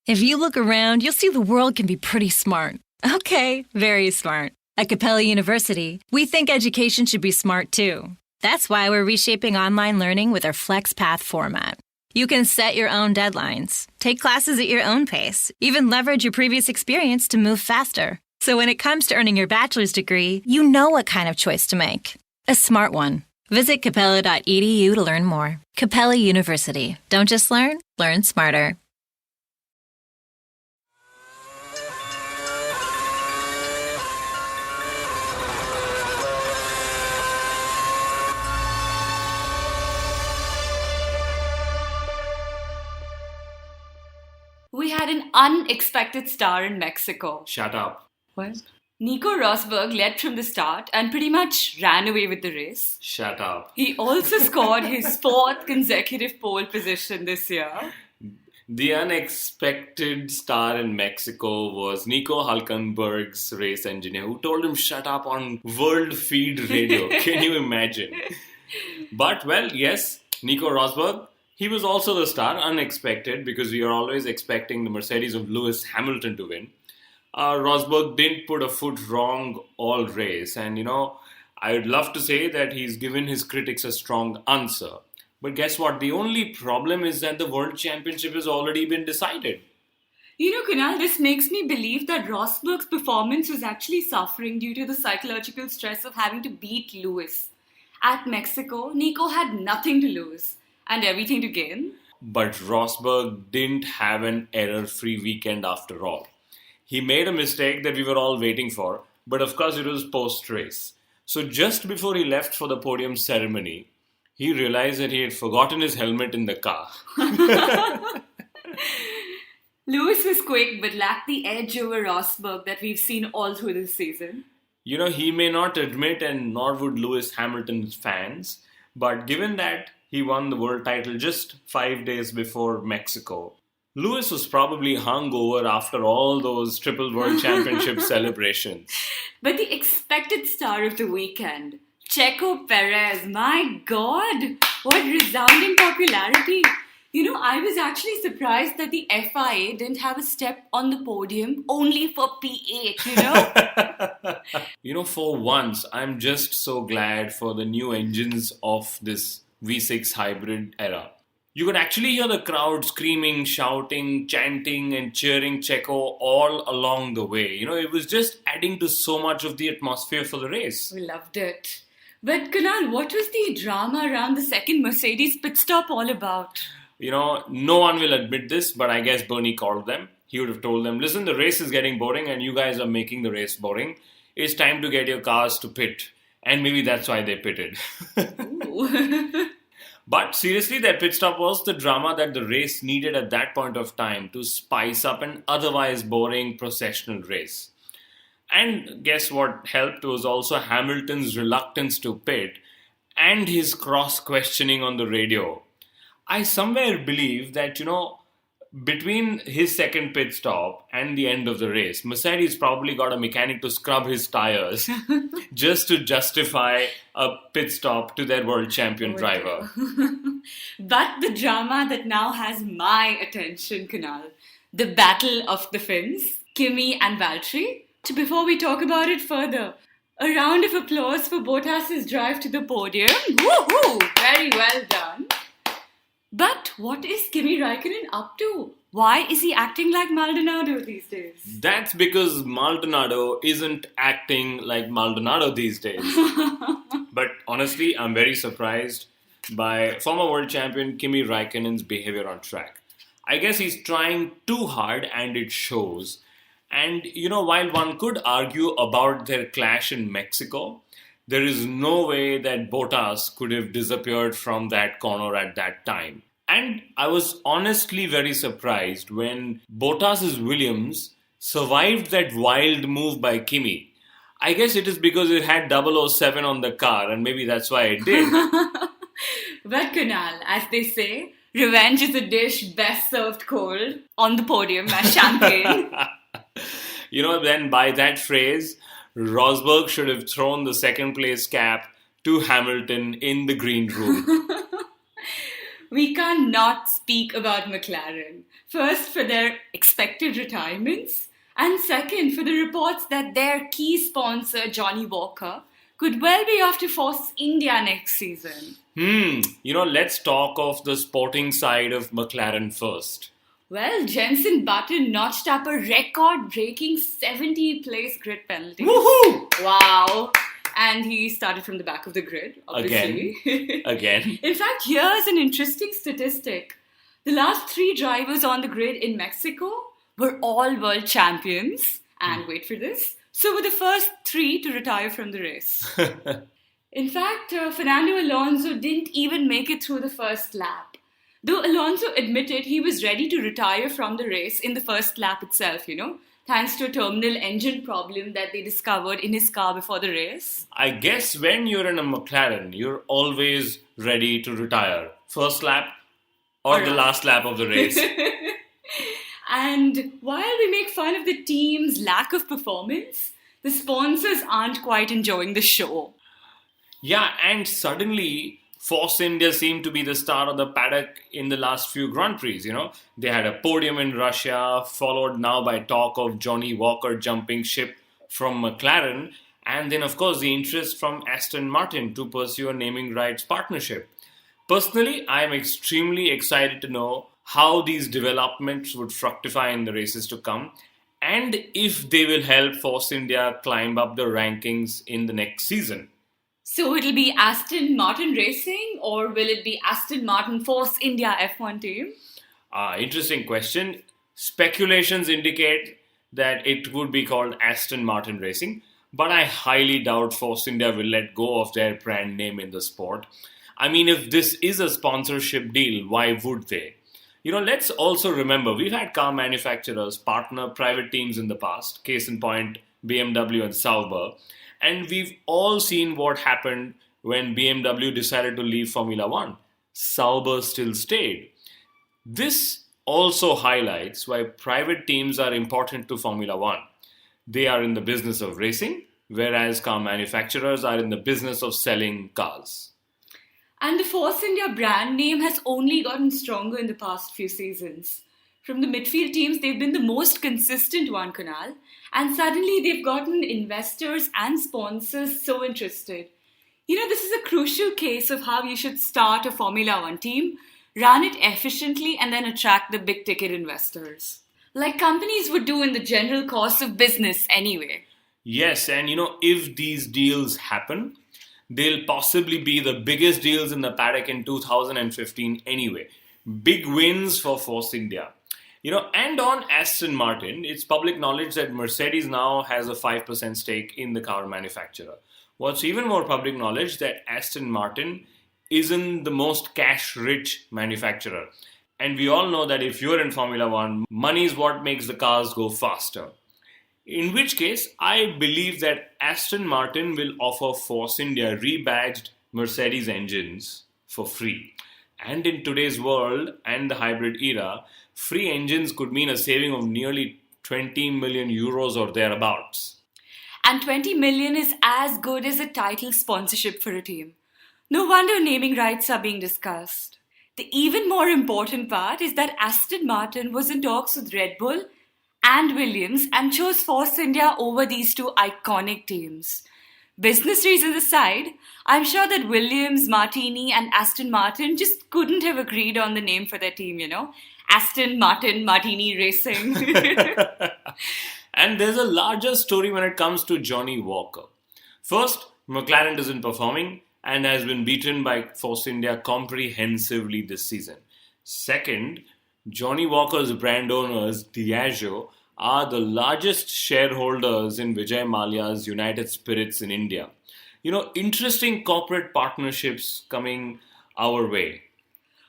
If you look around, you'll see the world can be pretty smart. Okay, very smart. At Capella University, we think education should be smart too. That's why we're reshaping online learning with our FlexPath format. You can set your own deadlines, take classes at your own pace, even leverage your previous experience to move faster. So when it comes to earning your bachelor's degree, you know what kind of choice to make. A smart one. Visit capella.edu to learn more. Capella University. Don't just learn smarter. We had an unexpected star in Mexico. Shut up. What? Nico Rosberg led from the start and pretty much ran away with the race. Shut up. He also scored his 4th consecutive pole position this year. The unexpected star in Mexico was Nico Hulkenberg's race engineer who told him shut up on world feed radio. Can you imagine? But, well, yes, Nico Rosberg, he was also the star, unexpected, because we are always expecting the Mercedes of Lewis Hamilton to win. Rosberg didn't put a foot wrong all race, and I would love to say that he's given his critics a strong answer. But guess what? The only problem is that the World Championship has already been decided. Kunal, this makes me believe that Rosberg's performance was actually suffering due to the psychological stress of having to beat Lewis. At Mexico, Nico had nothing to lose and everything to gain. But Rosberg didn't have an error-free weekend after all. He made a mistake that we were all waiting for, but of course it was post-race. So just before he left for the podium ceremony, he realized that he had forgotten his helmet in the car. Lewis was quick but lacked the edge over Rosberg that we've seen all through this season. He may not admit, and nor would Lewis Hamilton's fans, but given that he won the world title just 5 days before Mexico, Lewis was probably hungover after all those triple world championship celebrations. But the expected star of the weekend, Checo Perez, my God, what resounding popularity. I was actually surprised that the FIA didn't have a step on the podium only for P8, For once, I'm just so glad for the new engines of this V6 hybrid era. You could actually hear the crowd screaming, shouting, chanting and cheering Checo all along the way. It was just adding to so much of the atmosphere for the race. We loved it. But Kunal, what was the drama around the second Mercedes pit stop all about? No one will admit this, but I guess Bernie called them. He would have told them, listen, the race is getting boring and you guys are making the race boring. It's time to get your cars to pit. And maybe that's why they pitted. But seriously, that pit stop was the drama that the race needed at that point of time to spice up an otherwise boring processional race. And guess what helped was also Hamilton's reluctance to pit and his cross-questioning on the radio. I somewhere believe that, between his second pit stop and the end of the race, Mercedes probably got a mechanic to scrub his tires just to justify a pit stop to their world champion driver. But the drama that now has my attention, Kunal, the battle of the Finns, Kimi and Valtteri. Before we talk about it further, a round of applause for Bottas' drive to the podium. Woohoo! Very well done. But what is Kimi Raikkonen up to? Why is he acting like Maldonado these days? That's because Maldonado isn't acting like Maldonado these days. But honestly, I'm very surprised by former world champion Kimi Raikkonen's behavior on track. I guess he's trying too hard and it shows. And while one could argue about their clash in Mexico, there is no way that Bottas could have disappeared from that corner at that time. And I was honestly very surprised when Bottas' Williams survived that wild move by Kimi. I guess it is because it had 007 on the car and maybe that's why it did. But Kunal, as they say, revenge is a dish best served cold on the podium as champagne. Then by that phrase, Rosberg should have thrown the second place cap to Hamilton in the green room. We can't not speak about McLaren. First, for their expected unexpected retirements. And second, for the reports that their key sponsor, Johnny Walker, could well be off to Force India next season. Let's talk of the sporting side of McLaren first. Well, Jenson Button notched up a record-breaking 70-place grid penalty. Woohoo! Wow! And he started from the back of the grid, obviously. Again. In fact, here's an interesting statistic. The last 3 drivers on the grid in Mexico were all world champions. And wait for this. So were the first 3 to retire from the race. In fact, Fernando Alonso didn't even make it through the first lap. Though Alonso admitted he was ready to retire from the race in the first lap itself, thanks to a terminal engine problem that they discovered in his car before the race. I guess when you're in a McLaren, you're always ready to retire. First lap or the last lap of the race. And while we make fun of the team's lack of performance, the sponsors aren't quite enjoying the show. Yeah, and suddenly Force India seemed to be the star of the paddock in the last few Grand Prix, They had a podium in Russia, followed now by talk of Johnny Walker jumping ship from McLaren, and then of course the interest from Aston Martin to pursue a naming rights partnership. Personally, I am extremely excited to know how these developments would fructify in the races to come, and if they will help Force India climb up the rankings in the next season. So it'll be Aston Martin Racing, or will it be Aston Martin Force India F1 team? Interesting question. Speculations indicate that it would be called Aston Martin Racing, but I highly doubt Force India will let go of their brand name in the sport. I mean, if this is a sponsorship deal, why would they? Let's also remember, we've had car manufacturers partner private teams in the past, case in point, BMW and Sauber, and we've all seen what happened when BMW decided to leave Formula One. Sauber still stayed. This also highlights why private teams are important to Formula One. They are in the business of racing, whereas car manufacturers are in the business of selling cars. And the Force India brand name has only gotten stronger in the past few seasons. From the midfield teams, they've been the most consistent one, Kunal. And suddenly they've gotten investors and sponsors so interested. This is a crucial case of how you should start a Formula One team, run it efficiently, and then attract the big ticket investors. Like companies would do in the general course of business anyway. Yes, and if these deals happen, they'll possibly be the biggest deals in the paddock in 2015 anyway. Big wins for Force India. And on Aston Martin, it's public knowledge that Mercedes now has a 5% stake in the car manufacturer. What's even more public knowledge that Aston Martin isn't the most cash-rich manufacturer. And we all know that if you're in Formula One, money is what makes the cars go faster. In which case, I believe that Aston Martin will offer Force India rebadged Mercedes engines for free. And in today's world and the hybrid era, free engines could mean a saving of nearly 20 million euros or thereabouts. And 20 million is as good as a title sponsorship for a team. No wonder naming rights are being discussed. The even more important part is that Aston Martin was in talks with Red Bull and Williams and chose Force India over these two iconic teams. Business reasons aside, I'm sure that Williams, Martini and Aston Martin just couldn't have agreed on the name for their team, Aston Martin Martini Racing. And there's a larger story when it comes to Johnny Walker. First, McLaren isn't performing and has been beaten by Force India comprehensively this season. Second, Johnny Walker's brand owners, Diageo, are the largest shareholders in Vijay Mallya's United Spirits in India. Interesting corporate partnerships coming our way.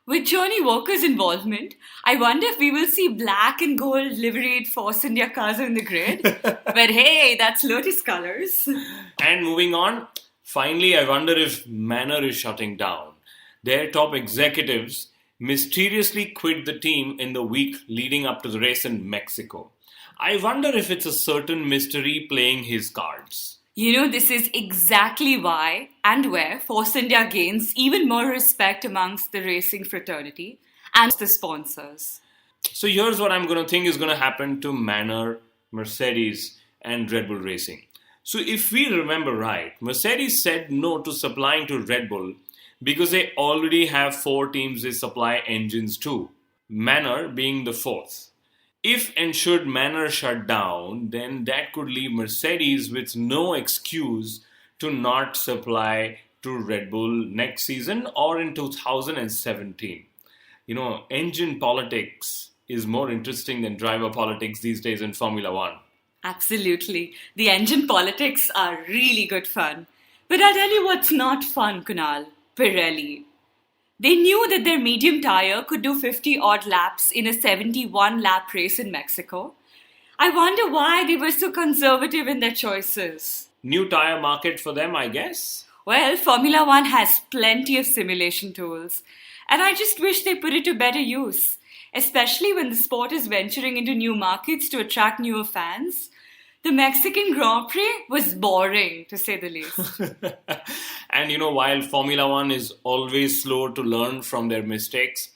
With Johnny Walker's involvement, I wonder if we will see black and gold liveried Force India cars on the grid. But hey, that's Lotus colours. And moving on, finally, I wonder if Manor is shutting down. Their top executives mysteriously quit the team in the week leading up to the race in Mexico. I wonder if it's a certain mystery playing his cards. This is exactly why and where Force India gains even more respect amongst the racing fraternity and the sponsors. So here's what I'm going to think is going to happen to Manor, Mercedes, and Red Bull Racing. So if we remember right, Mercedes said no to supplying to Red Bull because they already have 4 teams they supply engines to, Manor being the 4th. If and should Manor shut down, then that could leave Mercedes with no excuse to not supply to Red Bull next season or in 2017. Engine politics is more interesting than driver politics these days in Formula One. Absolutely. The engine politics are really good fun. But I'll tell you what's not fun, Kunal. Pirelli. They knew that their medium tyre could do 50 odd laps in a 71 lap race in Mexico. I wonder why they were so conservative in their choices. New tyre market for them, I guess? Well, Formula One has plenty of simulation tools. And I just wish they put it to better use. Especially when the sport is venturing into new markets to attract newer fans. The Mexican Grand Prix was boring, to say the least. And while Formula One is always slow to learn from their mistakes,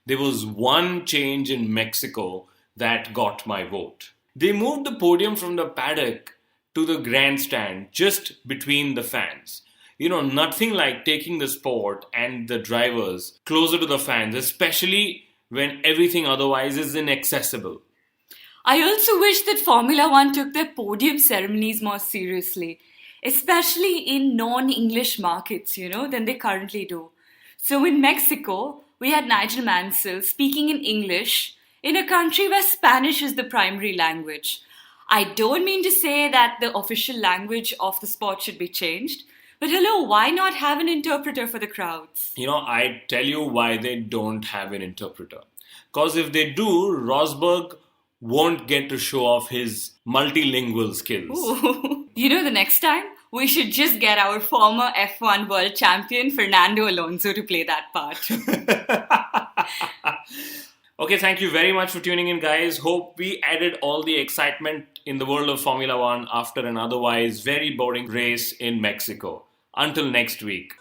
there was one change in Mexico that got my vote. They moved the podium from the paddock to the grandstand just between the fans. Nothing like taking the sport and the drivers closer to the fans, especially when everything otherwise is inaccessible. I also wish that Formula One took their podium ceremonies more seriously, especially in non-English markets, than they currently do. So in Mexico, we had Nigel Mansell speaking in English in a country where Spanish is the primary language. I don't mean to say that the official language of the sport should be changed, but hello, why not have an interpreter for the crowds? I tell you why they don't have an interpreter. Because if they do, Rosberg won't get to show off his multilingual skills. Ooh. The next time, we should just get our former F1 world champion, Fernando Alonso, to play that part. Okay, thank you very much for tuning in, guys. Hope we added all the excitement in the world of Formula One after an otherwise very boring race in Mexico. Until next week.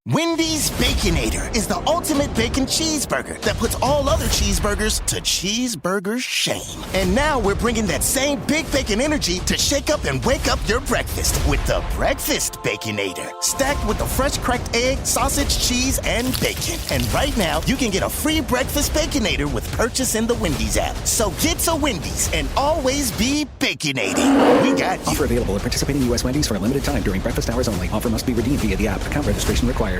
Wendy's Baconator is the ultimate bacon cheeseburger that puts all other cheeseburgers to cheeseburger shame. And now we're bringing that same big bacon energy to shake up and wake up your breakfast with the Breakfast Baconator. Stacked with the fresh cracked egg, sausage, cheese, and bacon. And right now, you can get a free Breakfast Baconator with purchase in the Wendy's app. So get to Wendy's and always be baconating. We got you. Offer available at participating U.S. Wendy's for a limited time during breakfast hours only. Offer must be redeemed via the app. Account registration required.